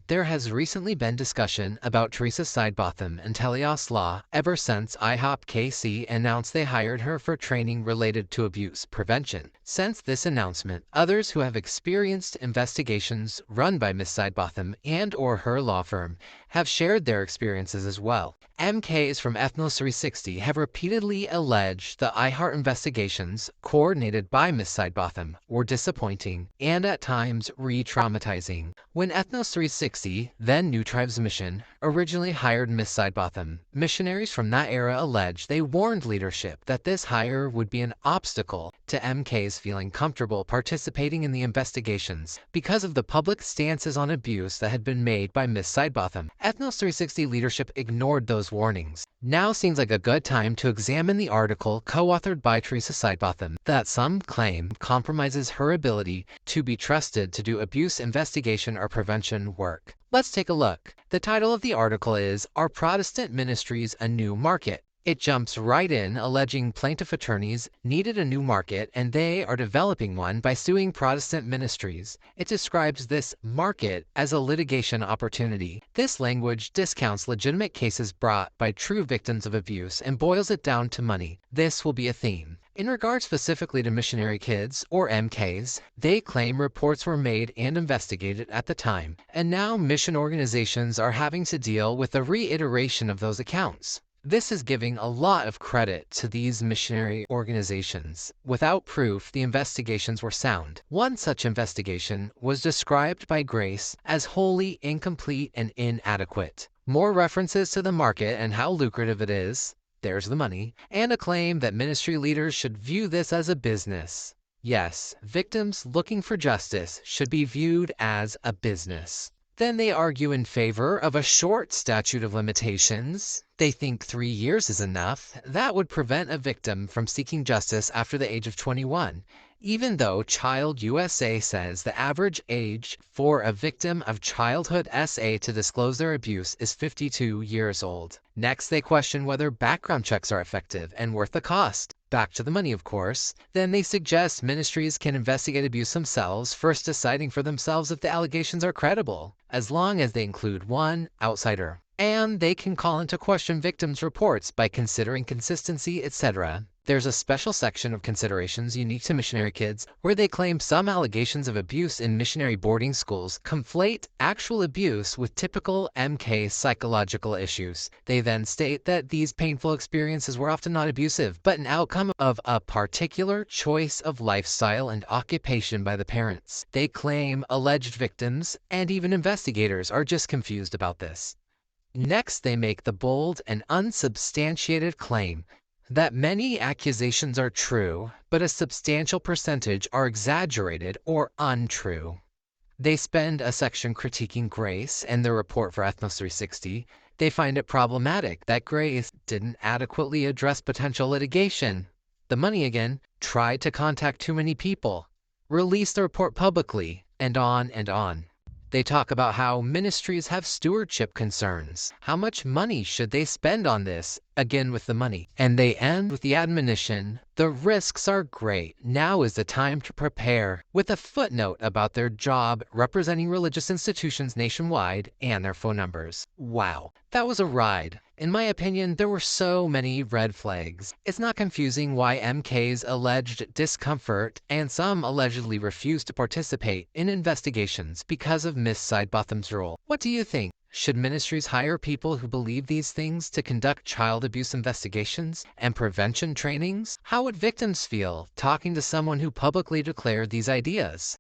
There has recently been discussion about Theresa Sidebotham and Telios Law ever since IHOP KC announced they hired her for training related to abuse prevention. Since this announcement, others who have experienced investigations run by Ms. Sidebotham and/or her law firm have shared their experiences as well. MKs from Ethnos 360 have repeatedly alleged the IHOP investigations, coordinated by Ms. Sidebotham, were disappointing and at times re-traumatizing. When Ethnos 360, then New Tribes Mission, originally hired Ms. Sidebotham, missionaries from that era alleged they warned leadership that this hire would be an obstacle to MKs feeling comfortable participating in the investigations because of the public stances on abuse that had been made by Ms. Sidebotham. Ethnos 360 leadership ignored those warnings. Now seems like a good time to examine the article co-authored by Theresa Sidebotham that some claim compromises her ability to be trusted to do abuse investigation or prevention work. Let's take a look. The title of the article is "Are Protestant Ministries a New Market?" It jumps right in, alleging plaintiff attorneys needed a new market and they are developing one by suing Protestant ministries. It describes this market as a litigation opportunity. This language discounts legitimate cases brought by true victims of abuse and boils it down to money. This will be a theme. In regard specifically to missionary kids, or MKs, they claim reports were made and investigated at the time, and now mission organizations are having to deal with the reiteration of those accounts. This is giving a lot of credit to these missionary organizations. Without proof, the investigations were sound. One such investigation was described by Grace as wholly incomplete and inadequate. More references to the market and how lucrative it is, there's the money, and a claim that ministry leaders should view this as a business. Yes, victims looking for justice should be viewed as a business. Then they argue in favor of a short statute of limitations. They think 3 years is enough. That would prevent a victim from seeking justice after the age of 21, even though Child USA says the average age for a victim of childhood SA to disclose their abuse is 52 years old. Next, they question whether background checks are effective and worth the cost. Back to the money, of course. Then they suggest ministries can investigate abuse themselves, first deciding for themselves if the allegations are credible, as long as they include one outsider. And they can call into question victims' reports by considering consistency, etc. There's a special section of considerations unique to missionary kids where they claim some allegations of abuse in missionary boarding schools conflate actual abuse with typical MK psychological issues. They then state that these painful experiences were often not abusive, but an outcome of a particular choice of lifestyle and occupation by the parents. They claim alleged victims and even investigators are just confused about this. Next, they make the bold and unsubstantiated claim that many accusations are true, but a substantial percentage are exaggerated or untrue. They spend a section critiquing Grace and their report for Ethnos 360. They find it problematic that Grace didn't adequately address potential litigation. The money again, tried to contact too many people, released the report publicly, and on and on. They talk about how ministries have stewardship concerns. How much money should they spend on this? Again with the money. And they end with the admonition, the risks are great. Now is the time to prepare, with a footnote about their job representing religious institutions nationwide and their phone numbers. Wow, that was a ride. In my opinion, there were so many red flags. It's not confusing why MK's alleged discomfort and some allegedly refuse to participate in investigations because of Ms. Sidebotham's role. What do you think? Should ministries hire people who believe these things to conduct child abuse investigations and prevention trainings? How would victims feel talking to someone who publicly declared these ideas?